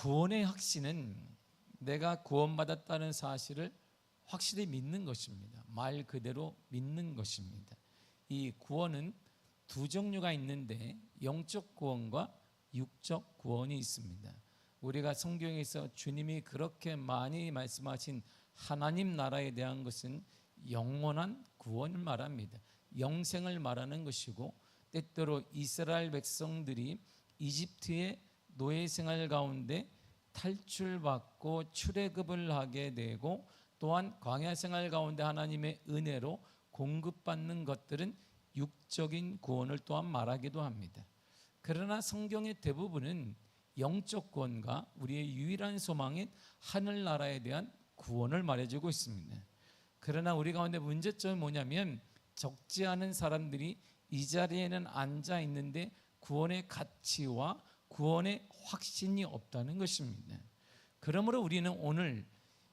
구원의 확신은 내가 구원받았다는 사실을 확실히 믿는 것입니다. 말 그대로 믿는 것입니다. 이 구원은 두 종류가 있는데 영적 구원과 육적 구원이 있습니다. 우리가 성경에서 주님이 그렇게 많이 말씀하신 하나님 나라에 대한 것은 영원한 구원을 말합니다. 영생을 말하는 것이고, 때때로 이스라엘 백성들이 이집트의 노예 생활 가운데 탈출받고 출애굽을 하게 되고, 또한 광야 생활 가운데 하나님의 은혜로 공급받는 것들은 육적인 구원을 또한 말하기도 합니다. 그러나 성경의 대부분은 영적 구원과 우리의 유일한 소망인 하늘나라에 대한 구원을 말해주고 있습니다. 그러나 우리 가운데 문제점이 뭐냐면, 적지 않은 사람들이 이 자리에는 앉아 있는데 구원의 가치와 구원의 확신이 없다는 것입니다. 그러므로 우리는 오늘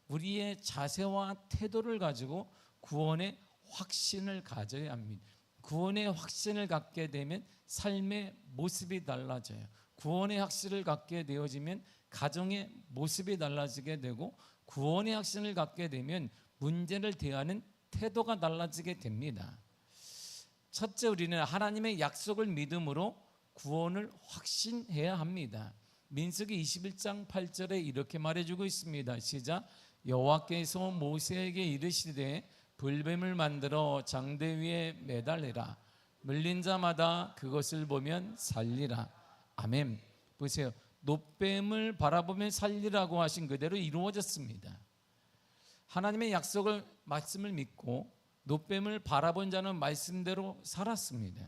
우리의 자세와 태도를 가지고 구원의 확신을 가져야 합니다. 구원의 확신을 갖게 되면 삶의 모습이 달라져요. 구원의 확신을 갖게 되어지면 가정의 모습이 달라지게 되고, 구원의 확신을 갖게 되면 문제를 대하는 태도가 달라지게 됩니다. 첫째, 우리는 하나님의 약속을 믿음으로 구원을 확신해야 합니다. 민수기 21장 8절에 이렇게 말해주고 있습니다. 시작. 여호와께서 모세에게 이르시되 불뱀을 만들어 장대 위에 매달리라. 물린 자마다 그것을 보면 살리라. 아멘. 보세요. 놋뱀을 바라보면 살리라고 하신 그대로 이루어졌습니다. 하나님의 약속을 말씀을 믿고 놋뱀을 바라본 자는 말씀대로 살았습니다.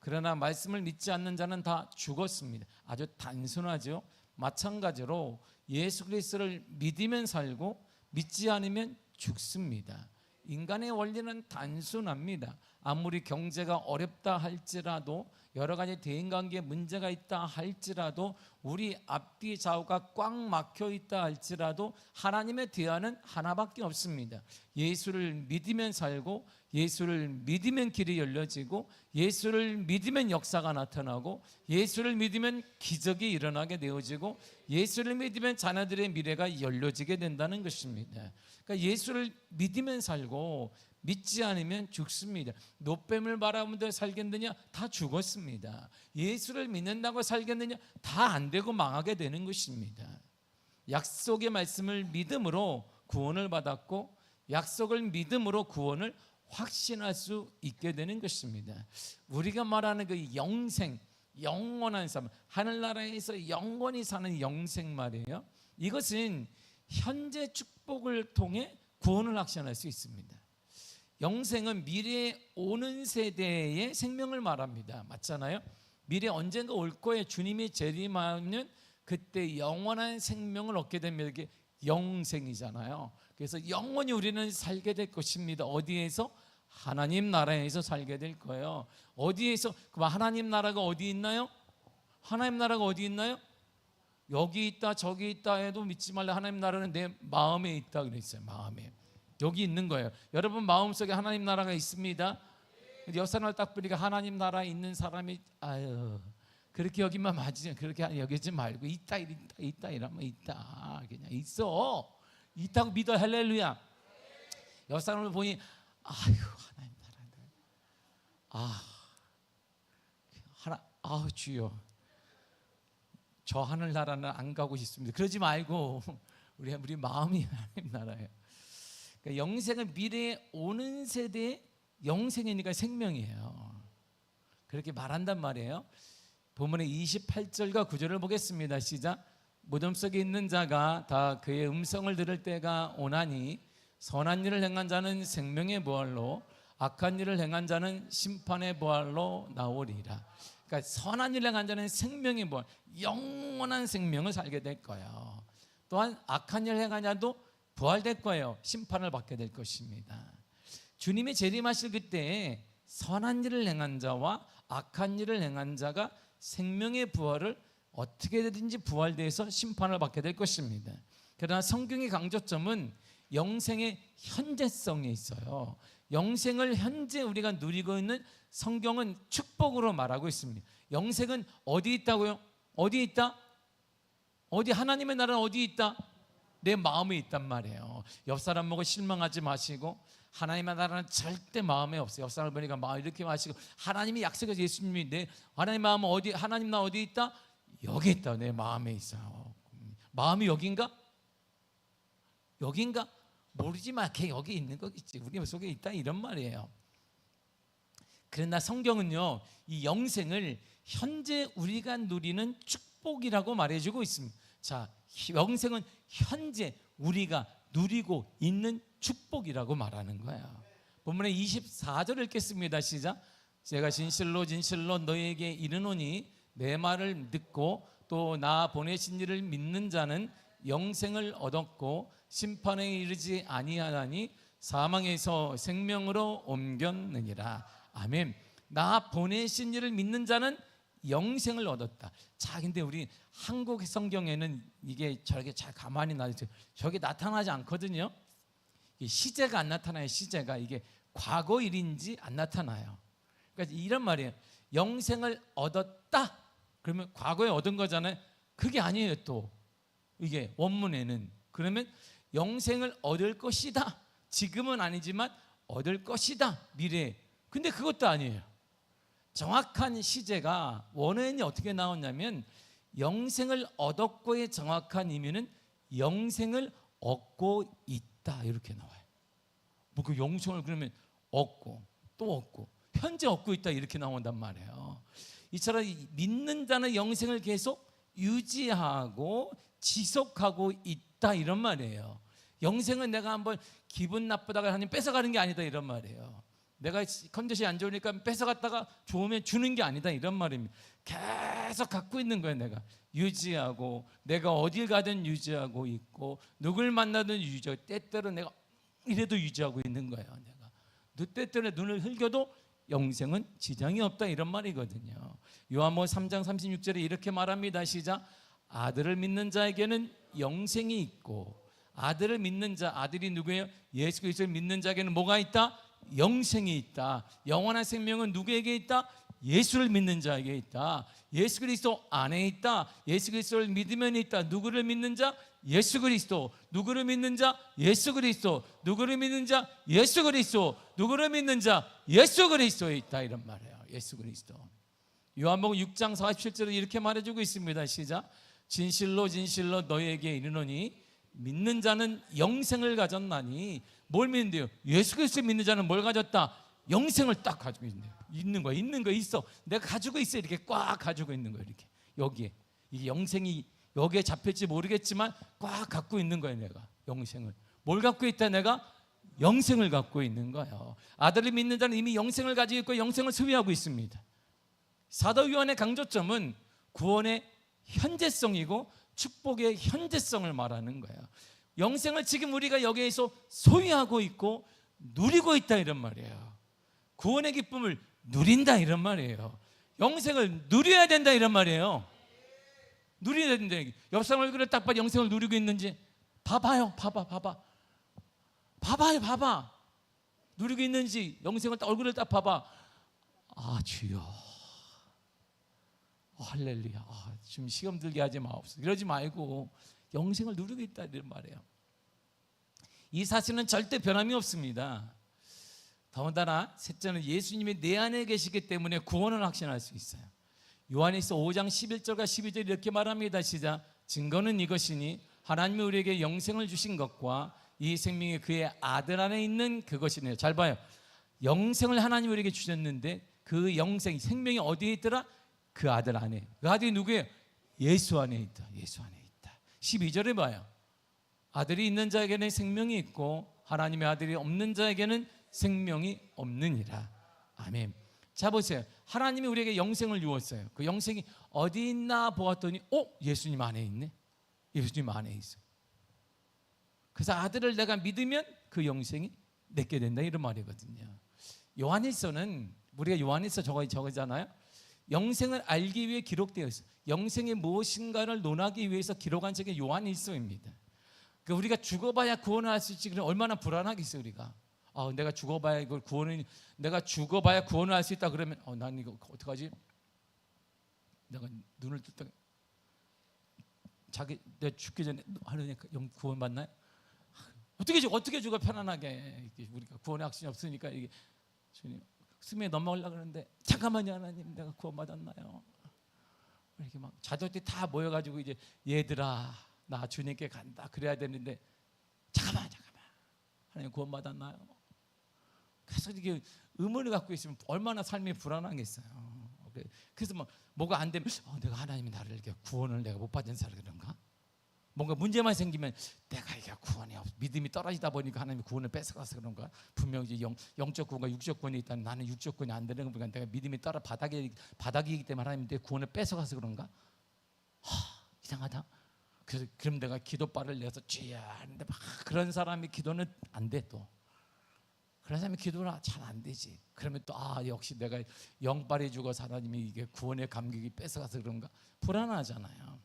그러나 말씀을 믿지 않는 자는 다 죽었습니다. 아주 단순하죠. 마찬가지로 예수 그리스도를 믿으면 살고 믿지 않으면 죽습니다. 인간의 원리는 단순합니다. 아무리 경제가 어렵다 할지라도, 여러 가지 대인관계에 문제가 있다 할지라도, 우리 앞뒤 좌우가 꽉 막혀 있다 할지라도 하나님의 대안은 하나밖에 없습니다. 예수를 믿으면 살고, 예수를 믿으면 길이 열려지고, 예수를 믿으면 역사가 나타나고, 예수를 믿으면 기적이 일어나게 되어지고, 예수를 믿으면 자녀들의 미래가 열려지게 된다는 것입니다. 그러니까 예수를 믿으면 살고 믿지 않으면 죽습니다. 놋뱀을 바라보며 살겠느냐? 다 죽었습니다. 예수를 믿는다고 살겠느냐? 다 안 되고 망하게 되는 것입니다. 약속의 말씀을 믿음으로 구원을 받았고, 약속을 믿음으로 구원을 확신할 수 있게 되는 것입니다. 우리가 말하는 그 영생, 영원한 삶, 하늘나라에서 영원히 사는 영생 말이에요. 이것은 현재 축복을 통해 구원을 확신할 수 있습니다. 영생은 미래에 오는 세대의 생명을 말합니다. 맞잖아요? 미래 언젠가 올 거예요. 주님이 재림하면 그때 영원한 생명을 얻게 되면 이게 영생이잖아요. 그래서 영원히 우리는 살게 될 것입니다. 어디에서? 하나님 나라에서 살게 될 거예요. 어디에서? 그럼 하나님 나라가 어디 있나요? 하나님 나라가 어디 있나요? 여기 있다 저기 있다 해도 믿지 말라. 하나님 나라는 내 마음에 있다 그랬어요. 마음에. 여기 있는 거예요. 여러분 마음속에 하나님 나라가 있습니다. 여산을 딱 보니까 하나님 나라에 있는 사람이 아유 그렇게 여기만 맞지, 그렇게 여기지 말고 있다 이러면 있다, 그냥 있어. 있다고 믿어. 할렐루야. 여산을 보니 아유 하나님 나라 주여 저 하늘 나라는 안 가고 싶습니다. 그러지 말고 우리 마음이 하나님 나라예요. 그러니까 영생은 미래에 오는 세대의 영생이니까 생명이에요. 그렇게 말한단 말이에요. 본문의 28절과 9절을 보겠습니다. 시작. 무덤 속에 있는 자가 다 그의 음성을 들을 때가 오나니 선한 일을 행한 자는 생명의 부활로, 악한 일을 행한 자는 심판의 부활로 나오리라. 그러니까 선한 일을 행한 자는 생명의 부활, 영원한 생명을 살게 될 거예요. 또한 악한 일을 행한 자도 부활될 거예요. 심판을 받게 될 것입니다. 주님이 재림하실 그때 선한 일을 행한 자와 악한 일을 행한 자가 생명의 부활을 어떻게든지 부활돼서 심판을 받게 될 것입니다. 그러나 성경의 강조점은 영생의 현재성에 있어요. 영생을 현재 우리가 누리고 있는 성경은 축복으로 말하고 있습니다. 영생은 어디 있다고요? 어디 있다? 어디 하나님의 나라는 어디 있다? 내 마음에 있단 말이에요. 옆 사람 보고 실망하지 마시고 하나님의 나라는 절대 마음에 없어요. 옆 사람을 보니까 마음 이렇게 마시고 하나님이 약속해서 예수님이 내 하나님 마음은 어디 하나님 나 어디 있다? 여기 있다. 내 마음에 있어요. 마음이 여긴가? 여긴가? 모르지만 걔 여기 있는 거겠지. 우리 속에 있다 이런 말이에요. 그러나 성경은요 이 영생을 현재 우리가 누리는 축복이라고 말해주고 있습니다. 자, 영생은 현재 우리가 누리고 있는 축복이라고 말하는 거예요. 본문의 24절을 읽겠습니다. 시작. 제가 진실로 진실로 너희에게 이르노니 내 말을 듣고 또 나 보내신 이를 믿는 자는 영생을 얻었고 심판에 이르지 아니하나니 사망에서 생명으로 옮겼느니라. 아멘. 나 보내신 이를 믿는 자는 영생을 얻었다. 자, 근데 우리 한국 성경에는 이게 저렇게 잘 가만히 놔두세요. 저게 나타나지 않거든요. 시제가 안 나타나요. 시제가 이게 과거 일인지 안 나타나요. 그러니까 이런 말이에요. 영생을 얻었다. 그러면 과거에 얻은 거잖아요. 그게 아니에요. 또 이게 원문에는 그러면 영생을 얻을 것이다. 지금은 아니지만 얻을 것이다. 미래에. 근데 그것도 아니에요. 정확한 시제가 원어에는 어떻게 나오냐면 영생을 얻었고의 정확한 의미는 영생을 얻고 있다 이렇게 나와요. 뭐 그 영생을 그러면 얻고 또 얻고 현재 얻고 있다 이렇게 나온단 말이에요. 이처럼 믿는 자는 영생을 계속 유지하고 지속하고 있다 이런 말이에요. 영생은 내가 한번 기분 나쁘다가 하나님 뺏어가는 게 아니다 이런 말이에요. 내가 컨디션이 안 좋으니까 뺏어갔다가 좋으면 주는 게 아니다 이런 말입니다. 계속 갖고 있는 거예요. 내가 유지하고 내가 어딜 가든 유지하고 있고 누굴 만나든 유지하고 때때로 내가 이래도 유지하고 있는 거예요. 내가 때때로 눈을 흘겨도 영생은 지장이 없다 이런 말이거든요. 요한복음 3장 36절에 이렇게 말합니다. 시작. 아들을 믿는 자에게는 영생이 있고 아들을 믿는 자 아들이 누구예요? 예수 그리스도를 믿는 자에게는 뭐가 있다? 영생이 있다. 영원한 생명은 누구에게 있다? 예수를 믿는 자에게 있다. 예수 그리스도 안에 있다. 예수 그리스도를 믿으면 있다. 누구를 믿는 자? 예수 그리스도. 누구를 믿는 자? 예수 그리스도. 누구를 믿는 자? 예수 그리스도. 누구를 믿는 자? 예수 그리스도에 있다 이런 말이에요. 예수 그리스도. 요한복음 6장 47절에 이렇게 말해주고 있습니다. 시작. 진실로 진실로 너희에게 이르노니 믿는 자는 영생을 가졌나니 뭘 믿는데요? 예수 그리스도 믿는 자는 뭘 가졌다? 영생을 딱 가지고 있네요. 있는 거 있어. 내가 가지고 있어. 이렇게 꽉 가지고 있는 거예요. 이렇게 여기에 이게 영생이 여기에 잡힐지 모르겠지만 꽉 갖고 있는 거예요. 내가 영생을 뭘 갖고 있다? 내가 영생을 갖고 있는 거예요. 아들을 믿는 자는 이미 영생을 가지고 있고 영생을 소유하고 있습니다. 사도 요한의 강조점은 구원의 현재성이고 축복의 현재성을 말하는 거예요. 영생을 지금 우리가 여기에서 소유하고 있고 누리고 있다 이런 말이에요. 구원의 기쁨을 누린다 이런 말이에요. 영생을 누려야 된다 이런 말이에요. 누려야 된다. 옆 사람 얼굴을 딱 봐. 영생을 누리고 있는지 봐봐요. 봐봐. 누리고 있는지 영생을 딱 얼굴을 딱 봐봐. 아 주여 할렐루야. 좀 시험 들게 하지 마옵소서. 이러지 말고 영생을 누리고 있다 이런 말이에요. 이 사실은 절대 변함이 없습니다. 더군다나 셋째는 예수님이 내 안에 계시기 때문에 구원을 확신할 수 있어요. 요한일서 5장 11절과 12절 이렇게 말합니다. 시작. 증거는 이것이니 하나님이 우리에게 영생을 주신 것과 이 생명이 그의 아들 안에 있는 그것이네요. 잘 봐요. 영생을 하나님이 우리에게 주셨는데 그 영생 생명이 어디에 있더라? 그 아들 안에. 그 아들이 누구예요? 예수 안에 있다. 예수 안에 있다. 12절에 봐요. 아들이 있는 자에게는 생명이 있고 하나님의 아들이 없는 자에게는 생명이 없느니라. 아멘. 자 보세요. 하나님이 우리에게 영생을 주었어요. 그 영생이 어디 있나 보았더니 예수님 안에 있네. 예수님 안에 있어. 그래서 아들을 내가 믿으면 그 영생이 내게 된다 이런 말이거든요. 요한일서는 우리가 요한일서 저거잖아요. 영생을 알기 위해 기록되어 있어요. 영생이 무엇인가를 논하기 위해서 기록한 책이 요한일서입니다. 그러니까 우리가 죽어봐야 구원을 할 수 있지. 그럼 얼마나 불안하겠어요 우리가. 내가 죽어봐야 이걸 내가 죽어봐야 구원을 할 수 있다 그러면 난 이거 어떡하지? 내가 눈을 떴다 자기 내 죽기 전에 하느님 영 구원 받나요? 어떻게 죽어 편안하게. 우리가 구원의 확신이 없으니까 이게 주님 숨이 넘어가려고 그러는데 잠깐만요 하나님 내가 구원 받았나요? 이렇게 막 자녀들이 다 모여가지고 이제 얘들아 나 주님께 간다 그래야 되는데 잠깐만 하나님 구원 받았나요? 계속 이게 의문을 갖고 있으면 얼마나 삶이 불안하겠어요. 그래서 뭐가 안 되면 내가 하나님이 나를 이렇게 구원을 내가 못 받은 사람 그런가? 뭔가 문제만 생기면 내가 이게 구원이 없어 믿음이 떨어지다 보니까 하나님이 구원을 뺏어가서 그런가? 분명히 영적 구원과 육적 구원이 있다는 나는 육적 구원이 안 되는 거 보니까 내가 믿음이 떨어 바닥이기 때문에 하나님 내 구원을 뺏어가서 그런가? 이상하다. 그래서 그럼 내가 기도발을 내서 쥐야 하는데 막 그런 사람이 기도는 안 돼 또. 그런 사람이 기도는 잘 안 되지. 그러면 또 역시 내가 영빨이 죽어서 하나님이 이게 구원의 감격이 뺏어가서 그런가? 불안하잖아요.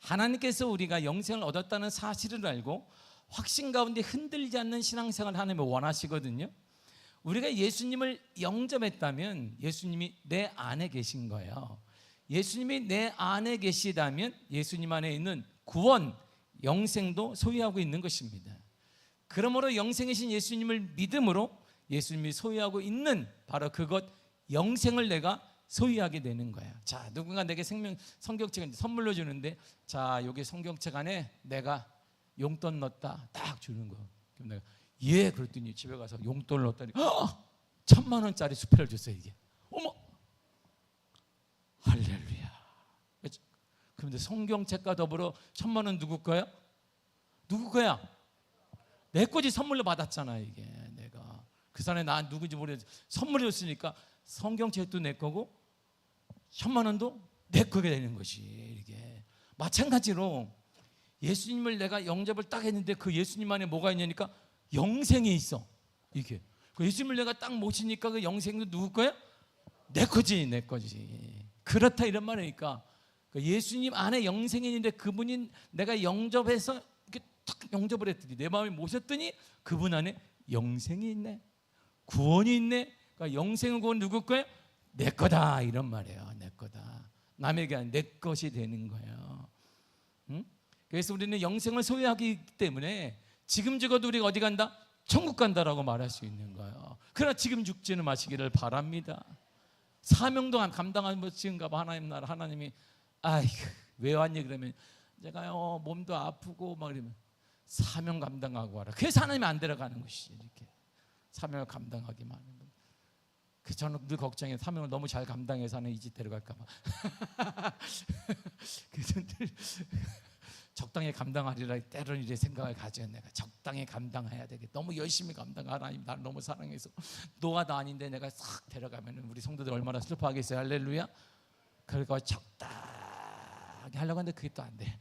하나님께서 우리가 영생을 얻었다는 사실을 알고 확신 가운데 흔들리지 않는 신앙생활을 하나님이 원하시거든요. 우리가 예수님을 영접했다면 예수님이 내 안에 계신 거예요. 예수님이 내 안에 계시다면 예수님 안에 있는 구원, 영생도 소유하고 있는 것입니다. 그러므로 영생이신 예수님을 믿음으로 예수님이 소유하고 있는 바로 그것 영생을 내가 소유하게 되는 거예요. 자, 누군가 내게 성경책 선물로 주는데 자, 여기 성경책 안에 내가 용돈 넣었다 딱 주는 거. 그럼 내가 그랬더니 집에 가서 용돈을 넣었더니 1,000만 원짜리 수표를 줬어요. 이게 어머 할렐루야. 그런데 성경책과 더불어 1,000만 원 누구 거야? 누구 거야? 내 거지. 선물로 받았잖아. 이게 내가 그 사람이 나 누구인지 모르겠어. 선물을 줬으니까 성경책도 내 거고 1,000만 원도 내 거게 되는 것이. 이게 마찬가지로 예수님을 내가 영접을 딱 했는데 그 예수님 안에 뭐가 있냐니까 영생이 있어. 이게 그 예수님을 내가 딱 모시니까 그 영생도 누구 거야? 내 거지. 내 거지. 그렇다 이런 말이니까 예수님 안에 영생이 있는데 그분이 내가 영접해서 이렇게 탁 영접을 했더니 내 마음에 모셨더니 그분 안에 영생이 있네, 구원이 있네. 그러니까 영생은 구원 누구 거예요? 내 거다 이런 말이에요. 내 거다. 남에게 아닌 내 것이 되는 거예요. 응? 그래서 우리는 영생을 소유하기 때문에 지금 죽어도 우리가 어디 간다? 천국 간다라고 말할 수 있는 거예요. 그러나 지금 죽지는 마시기를 바랍니다. 사명도 감당한 것인가 봐. 하나님 나라 하나님이 왜 왔니? 그러면 제가요 몸도 아프고 막 이러면 사명 감당하고 와라. 그래서 하나님이 안 데려가는 것이지. 이렇게 사명을 감당하기만 하는 거. 그 저는 늘 걱정해요. 사명을 너무 잘 감당해서 하는 이 집 데려갈까 봐. 그래서 늘 적당히 감당하리라 때로는 이래 생각을 가져요. 내가 적당히 감당해야 되겠다. 너무 열심히 감당하라. 하나님 나를 너무 사랑해서 노아도 아닌데 내가 싹 데려가면 우리 성도들 얼마나 슬퍼하겠어요. 할렐루야. 그러니까 적당히 하려고 하는데 그게 또 안 돼.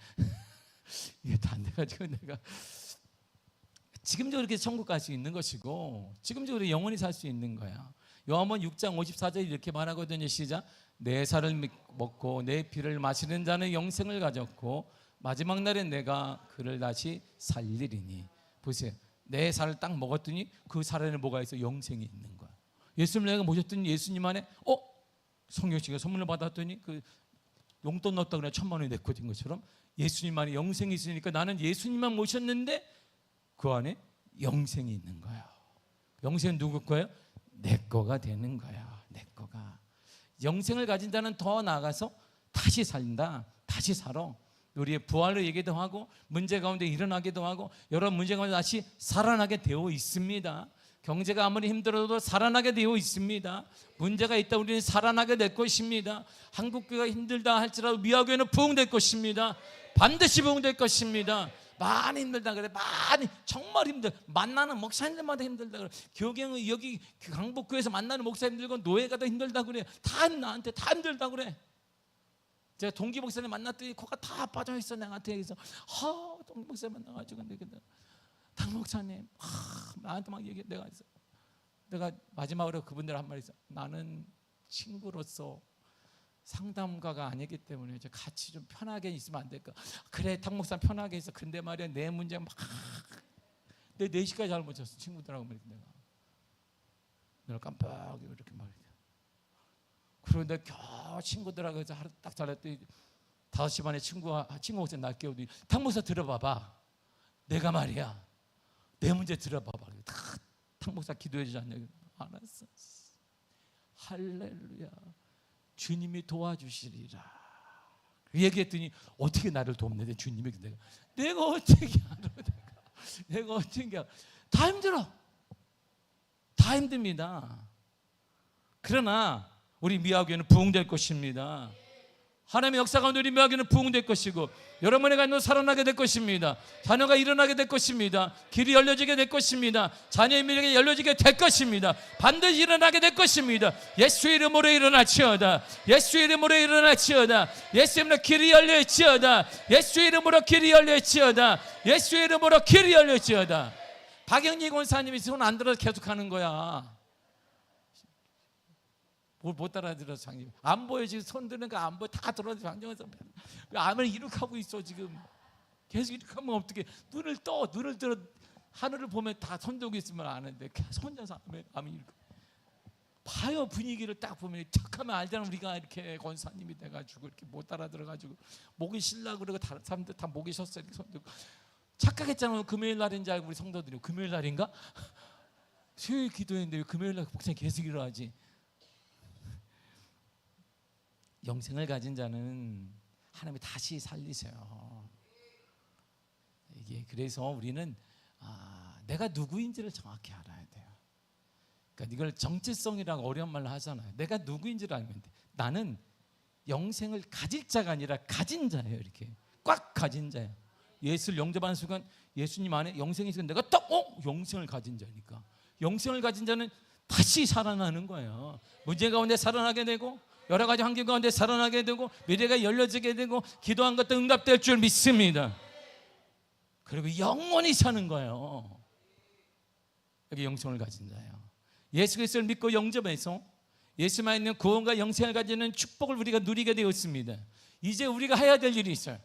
이게 또 안 돼가지고 내가 지금적으로 이렇게 천국 갈 수 있는 것이고 지금적으로 영원히 살 수 있는 거야. 요한복음 6장 54절 이렇게 말하거든요. 시작. 내 살을 먹고 내 피를 마시는 자는 영생을 가졌고 마지막 날에 내가 그를 다시 살리리니. 보세요. 내 살을 딱 먹었더니 그 살 안에 뭐가 있어? 영생이 있는 거야. 예수님을 내가 모셨더니 예수님 안에 성경책에 선물을 받았더니 그 용돈 넣었다 그래 1,000만 원이 내 거인 것처럼 예수님 안에 영생이 있으니까 나는 예수님만 모셨는데 그 안에 영생이 있는 거야. 영생은 누구 거예요? 내 거가 되는 거야. 내 거가. 영생을 가진 자는 더 나아가서 다시 산다. 다시 살아. 우리의 부활을 얘기도 하고 문제 가운데 일어나기도 하고 여러 문제 가운데 다시 살아나게 되어 있습니다. 경제가 아무리 힘들어도 살아나게 되어 있습니다. 문제가 있다 우리는 살아나게 될 것입니다. 한국교회가 힘들다 할지라도 미화교회는 부흥될 것입니다. 반드시 부흥될 것입니다. 많이 힘들다 그래. 많이 정말 힘들. 만나는 목사님들마다 힘들다 그래. 교경은 여기 강북교회에서 만나는 목사님 힘들고 노예가 더 힘들다 그래. 다 나한테 다 힘들다 그래. 제가 동기 목사님 만났더니 코가 다 빠져 있어. 나한테 그래서 동기 목사님 만나가지고 당 목사님 나한테 막 얘기해. 내가 마지막으로 그분들 한 말이 있어. 나는 친구로서 상담가가 아니기 때문에 같이 좀 편하게 있으면 안 될까? 그래 당 목사님 편하게 있어. 근데 말이야 내 문제 막 내 4시까지 잘 못 잤어. 친구들하고 내가 깜빡 이렇게 말이야. 그런데 겨우 친구들하고 해서 하루 딱 잘했더니 5시 반에 친구 목사 날 깨우더니 탕 목사 들어봐봐. 내가 말이야 내 문제 들어봐봐. 탕 목사 기도해 주지 않냐. 알았어. 할렐루야. 주님이 도와주시리라. 얘기했더니 어떻게 나를 돕는데 주님이. 내가 어떻게 알아. 내가 어떻게 알아. 다 힘들어. 다 힘듭니다. 그러나 우리 미아교회는 부흥될 것입니다. 하나님의 역사가 우리 미아교회는 부흥될 것이고 여러분의 가정도 살아나게 될 것입니다. 자녀가 일어나게 될 것입니다. 길이 열려지게 될 것입니다. 자녀의 미래가 열려지게 될 것입니다. 반드시 일어나게 될 것입니다. 예수의 이름으로 일어나치어다. 예수의 이름으로 일어나치어다. 예수의 이름으로 길이 열려지어다. 예수의 이름으로 길이 열려지어다. 예수의 이름으로 길이 열려지어다. 박영리 권사님이 손 안 들어서 계속하는 거야. 뭘 못 따라들어 장님. 안 보여 지금. 손 드는 거 안 보여. 다 들어서 장정에서 왜 암을 이렇게 하고 있어 지금. 계속 이렇게 하면 어떻게. 눈을 들어 하늘을 보면 다 손 들고 있으면 아는데 계속 혼자서 암이 이렇게 봐요. 분위기를 딱 보면 척하면 알잖아. 우리가 이렇게 권사님이 돼가지고 이렇게 못 따라들어가지고 목이 쉬려고 그러고 다른 사람들 다 목이 쉬었어 이렇게 손 들고 착각했잖아요. 금요일 날인 줄 알고 우리 성도들이 금요일 날인가? 수요일 기도했는데 왜 금요일 날 목사님 계속 일어나지? 영생을 가진 자는 하나님이 다시 살리세요. 이게 그래서 우리는 내가 누구인지를 정확히 알아야 돼요. 그러니까 이걸 정체성이라고 어려운 말로 하잖아요. 내가 누구인지를 알면 돼. 나는 영생을 가질 자가 아니라 가진 자예요. 이렇게 꽉 가진 자예요. 예수를 영접하는 순간 예수님 안에 영생이 있으면 내가 딱 영생을 가진 자니까. 영생을 가진 자는 다시 살아나는 거예요. 문제 가운데 살아나게 되고 여러 가지 환경 가운데 살아나게 되고 미래가 열려지게 되고 기도한 것도 응답될 줄 믿습니다. 그리고 영원히 사는 거예요. 여기 영생을 가진 자예요. 예수 그리스도를 믿고 영접해서 예수만 있는 구원과 영생을 가지는 축복을 우리가 누리게 되었습니다. 이제 우리가 해야 될 일이 있어요.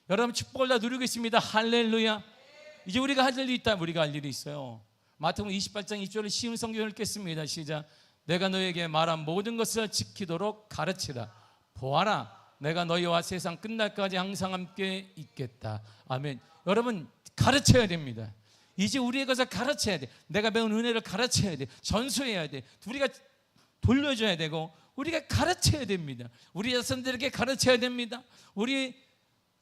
여러분 축복을 다 누리고 있습니다. 할렐루야. 이제 우리가 할 일이 있다. 우리가 할 일이 있어요. 마태복음 28장 2절에 쉬운 성경을 읽겠습니다. 시작. 내가 너에게 말한 모든 것을 지키도록 가르치라. 보아라, 내가 너희와 세상 끝날까지 항상 함께 있겠다. 아멘. 여러분 가르쳐야 됩니다. 이제 우리의 것을 가르쳐야 돼. 내가 배운 은혜를 가르쳐야 돼. 전수해야 돼. 우리가 돌려줘야 되고 우리가 가르쳐야 됩니다. 우리 자손들에게 가르쳐야 됩니다. 우리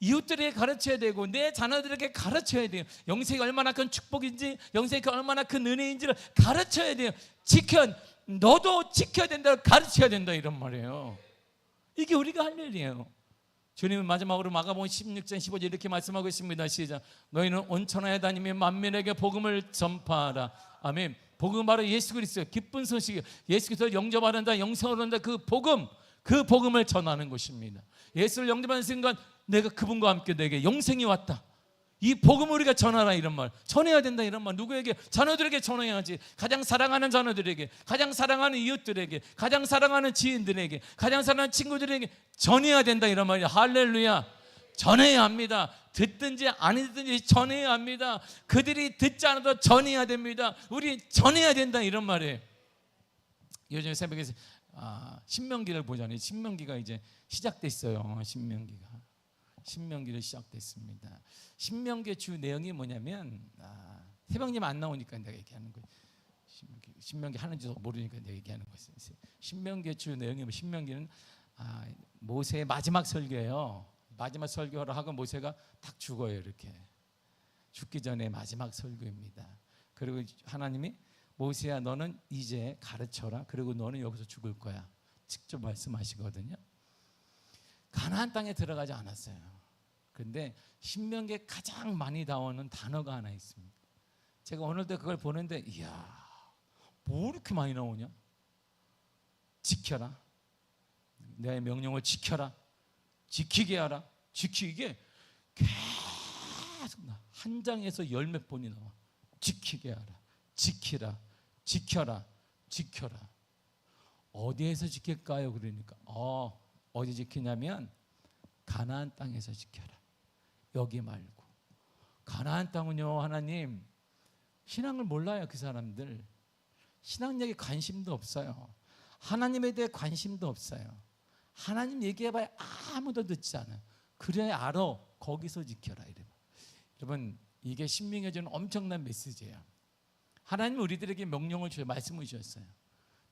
이웃들에게 가르쳐야 되고 내 자녀들에게 가르쳐야 돼요. 영생이 얼마나 큰 축복인지 영생이 얼마나 큰 은혜인지를 가르쳐야 돼요. 너도 지켜야 된다, 가르쳐야 된다 이런 말이에요. 이게 우리가 할 일이에요. 주님은 마지막으로 마가복음 16장 15절 이렇게 말씀하고 있습니다. 시작. 너희는 온 천하에 다니며 만민에게 복음을 전파하라. 아멘. 복음 바로 예수 그리스도 기쁜 소식이에요. 예수 그리스도를 영접하는 자 영생을 얻는다. 그 복음을 전하는 것입니다. 예수를 영접하는 순간 내가 그분과 함께 내게 영생이 왔다. 이 복음을 우리가 전하라 이런 말. 전해야 된다 이런 말. 누구에게? 자녀들에게 전해야지. 가장 사랑하는 자녀들에게, 가장 사랑하는 이웃들에게, 가장 사랑하는 지인들에게, 가장 사랑하는 친구들에게 전해야 된다 이런 말이야. 할렐루야. 전해야 합니다. 듣든지 안 듣든지 전해야 합니다. 그들이 듣지 않아도 전해야 됩니다. 우리 전해야 된다 이런 말이에요. 요즘 새벽에 신명기를 보잖아요. 신명기가 이제 시작됐어요. 신명기를 시작됐습니다. 신명기의 주 내용이 뭐냐면 새벽님 안 나오니까 내가 얘기하는 거예요. 신명기 하는지도 모르니까 내가 얘기하는 거예요. 신명기의 주 내용이 뭐 신명기는 모세의 마지막 설교예요. 마지막 설교를 하고 모세가 딱 죽어요. 이렇게 죽기 전에 마지막 설교입니다. 그리고 하나님이 모세야 너는 이제 가르쳐라. 그리고 너는 여기서 죽을 거야. 직접 말씀하시거든요. 가나안 땅에 들어가지 않았어요. 그런데 신명기에 가장 많이 나오는 단어가 하나 있습니다. 제가 오늘도 그걸 보는데 이야 뭐 이렇게 많이 나오냐. 지켜라. 내 명령을 지켜라. 지키게 하라. 지키게 계속 한 장에서 열 몇 번이 나와. 지키게 하라. 지키라. 지켜라. 지켜라. 어디에서 지킬까요? 그러니까 어디 지키냐면 가나안 땅에서 지켜라. 여기 말고. 가나안 땅은요 하나님 신앙을 몰라요. 그 사람들 신앙력에 관심도 없어요. 하나님에 대해 관심도 없어요. 하나님 얘기해봐야 아무도 듣지 않아요. 그래 알아. 거기서 지켜라. 이래. 여러분, 이게 신명기에 주는 엄청난 메시지예요. 하나님은 우리들에게 명령을 주셔, 말씀을 주셨어요.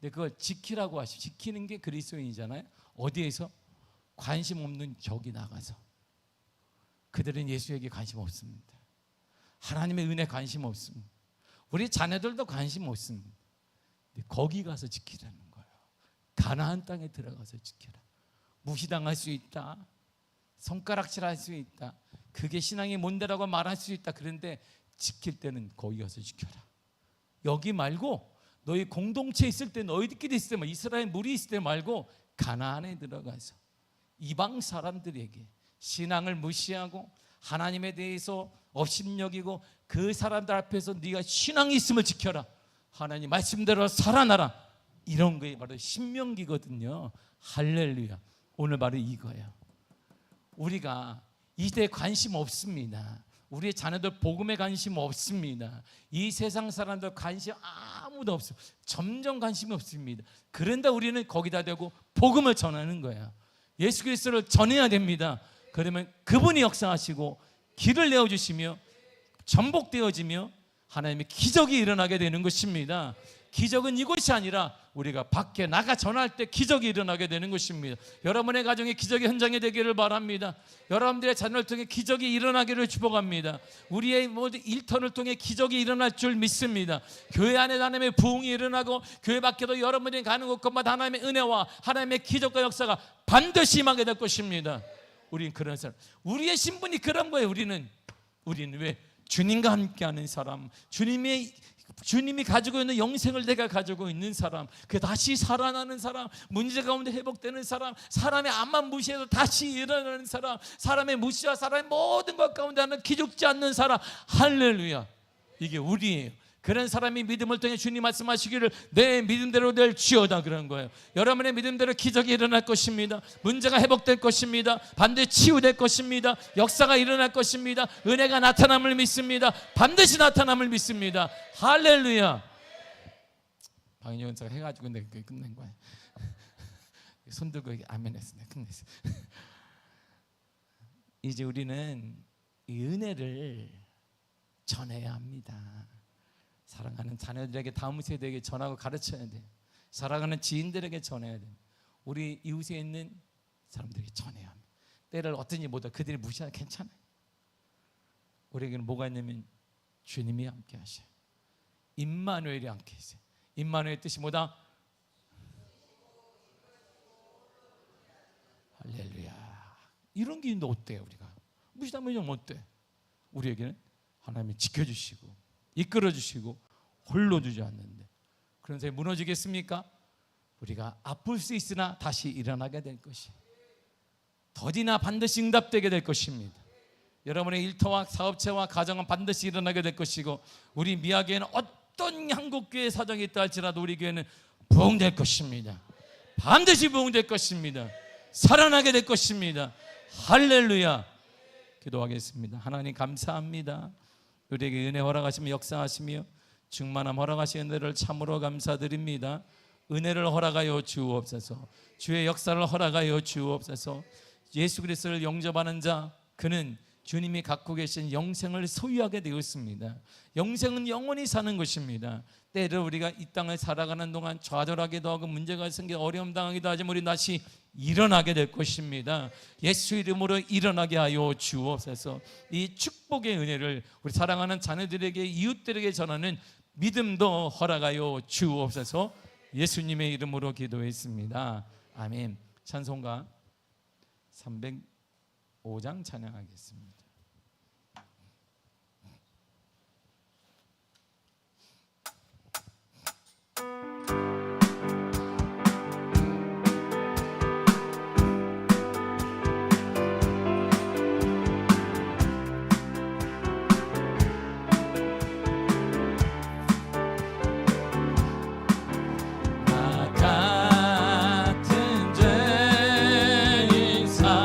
근데 그걸 지키라고 하시고, 지키는 게 그리스도인이잖아요. 어디에서? 관심 없는 적이 나가서. 그들은 예수에게 관심 없습니다. 하나님의 은혜 관심 없습니다. 우리 자녀들도 관심 없습니다. 근데 거기 가서 지키라는 거예요. 가나안 땅에 들어가서 지켜라. 무시당할 수 있다, 손가락질할 수 있다, 그게 신앙의 문제라고 말할 수 있다. 그런데 지킬 때는 거기 가서 지켜라. 여기 말고 너희 공동체에 있을 때, 너희들끼리 있을 때, 이스라엘 무리 있을 때 말고 가나안에 들어가서 이방 사람들에게 신앙을 무시하고 하나님에 대해서 업신여기고 그 사람들 앞에서 네가 신앙이 있음을 지켜라, 하나님 말씀대로 살아나라, 이런 게 바로 신명기거든요. 할렐루야. 오늘 바로 이거예요. 우리가 이 시대에 관심 없습니다. 우리의 자녀들 복음에 관심 없습니다. 이 세상 사람들 관심 아무도 없어요. 점점 관심이 없습니다. 그런데 우리는 거기다 대고 복음을 전하는 거예요. 예수 그리스도를 전해야 됩니다. 그러면 그분이 역사하시고 길을 내어주시며 전복되어지며 하나님의 기적이 일어나게 되는 것입니다. 기적은 이것이 아니라 우리가 밖에 나가 전할 때 기적이 일어나게 되는 것입니다. 여러분의 가정에 기적의 현장이 되기를 바랍니다. 여러분들의 자녀를 통해 기적이 일어나기를 축복합니다. 우리의 모든 일터를 통해 기적이 일어날 줄 믿습니다. 교회 안에 하나님의 부흥이 일어나고 교회 밖에도 여러분이 가는 곳마다 하나님의 은혜와 하나님의 기적과 역사가 반드시 임하게 될 것입니다. 우리는 그런 사람, 우리의 신분이 그런 거예요. 우리는 왜? 주님과 함께하는 사람, 주님이 가지고 있는 영생을 내가 가지고 있는 사람, 그 다시 살아나는 사람, 문제 가운데 회복되는 사람, 사람의 암만 무시해도 다시 일어나는 사람, 사람의 무시와 사람의 모든 것 가운데 하는 기죽지 않는 사람, 할렐루야. 이게 우리예요. 그런 사람이 믿음을 통해 주님 말씀하시기를 내 믿음대로 될지어다, 그런 거예요. 여러분의 믿음대로 기적이 일어날 것입니다. 문제가 회복될 것입니다. 반드시 치유될 것입니다. 역사가 일어날 것입니다. 은혜가 나타남을 믿습니다. 반드시 나타남을 믿습니다. 할렐루야. 방인영 원사가 해가지고 내가 끝낸 거야. 손 들고 아멘 했어. 내가 끝냈어. 이제 우리는 이 은혜를 전해야 합니다. 사랑하는 자녀들에게, 다음 세대에게 전하고 가르쳐야 돼. 사랑하는 지인들에게 전해야 돼. 우리 이웃에 있는 사람들에게 전해야 합니다. 때를 어떤지 못하 그들이 무시하면 괜찮아요. 우리에게는 뭐가 있냐면 주님이 함께 하셔요. 임마누엘이 함께 있어요. 임마누엘의 뜻이 뭐다? 할렐루야. 이런 게 있는데 어때요? 우리가 무시하면 어때? 우리에게는 하나님이 지켜주시고 이끌어주시고 홀로 주지 않는데, 그런 사람이 무너지겠습니까? 우리가 아플 수 있으나 다시 일어나게 될 것이, 더디나 반드시 응답되게 될 것입니다. 여러분의 일터와 사업체와 가정은 반드시 일어나게 될 것이고, 우리 미학교에는 어떤 한국교회 사정이 있다 할지라도 우리 교회는 부흥될 것입니다. 반드시 부흥될 것입니다. 살아나게 될 것입니다. 할렐루야. 기도하겠습니다. 하나님 감사합니다. 우리에게 은혜 허락하시며 역사하시며 충만함 허락하신 은혜를 참으로 감사드립니다. 은혜를 허락하여 주옵소서. 주의 역사를 허락하여 주옵소서. 예수 그리스도를 영접하는 자, 그는 주님이 갖고 계신 영생을 소유하게 되었습니다. 영생은 영원히 사는 것입니다. 때로 우리가 이 땅을 살아가는 동안 좌절하기도 하고 문제가 생겨 어려움 당하기도 하지만 우리 다시 일어나게 될 것입니다. 예수 이름으로 일어나게 하여 주옵소서. 이 축복의 은혜를 우리 사랑하는 자녀들에게, 이웃들에게 전하는 믿음도 허락하여 주옵소서. 예수님의 이름으로 기도했습니다. 아멘. 찬송가 305장 찬양하겠습니다. 같은 죄인 살리시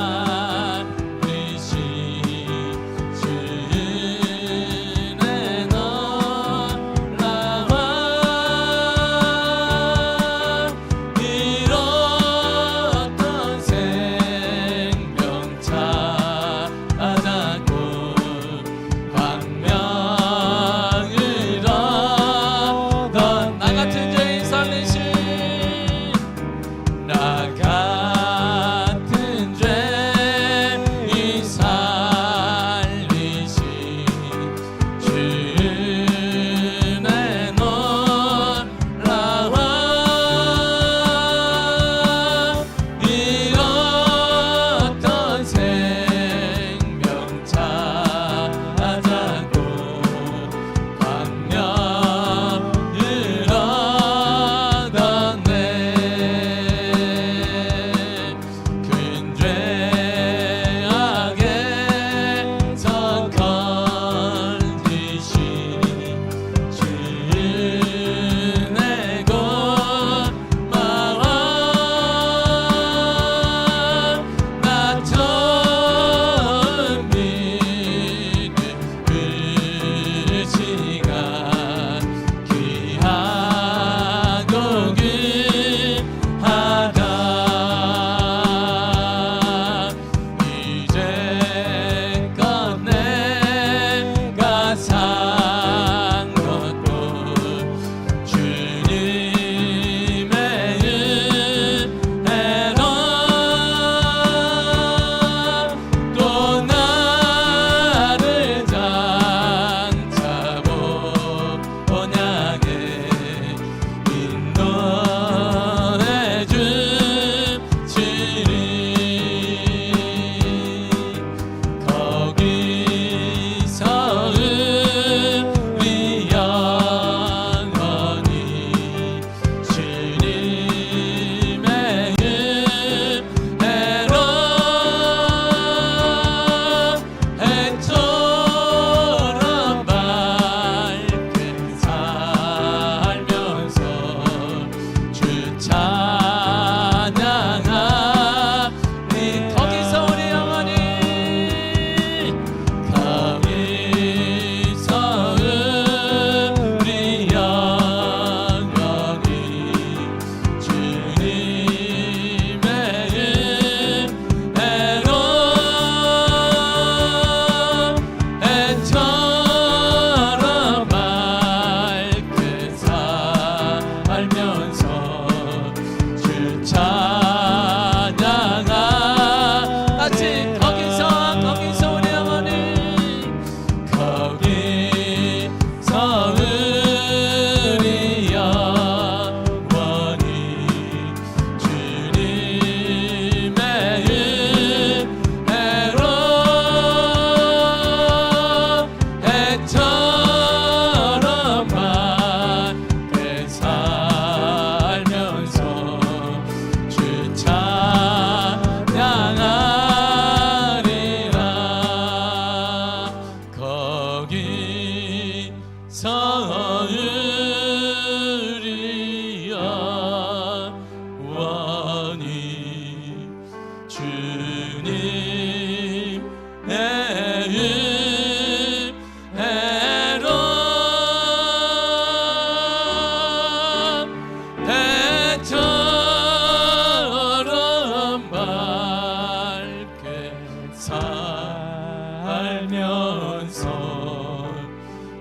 살면서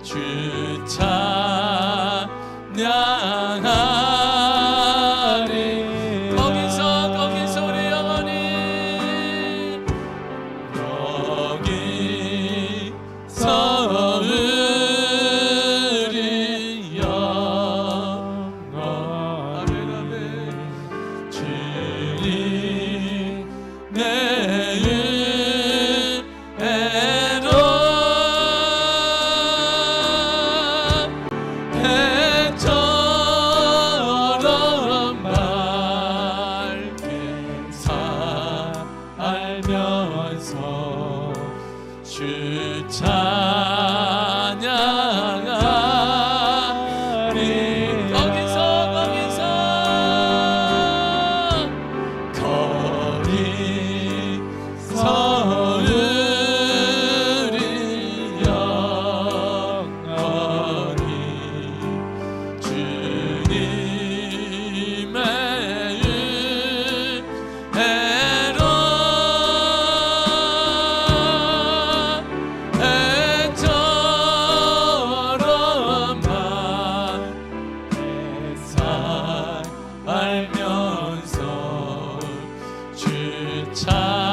주 찬양하리. 거기서 우리 영원히 거기서 우리 영원히 주님 내 은혜로 해처럼 맑게 살면서 주 찬양하리. 거기서 우리 영원히 주님의 은혜로 해처럼 맑게 살면서 주 찬양하리.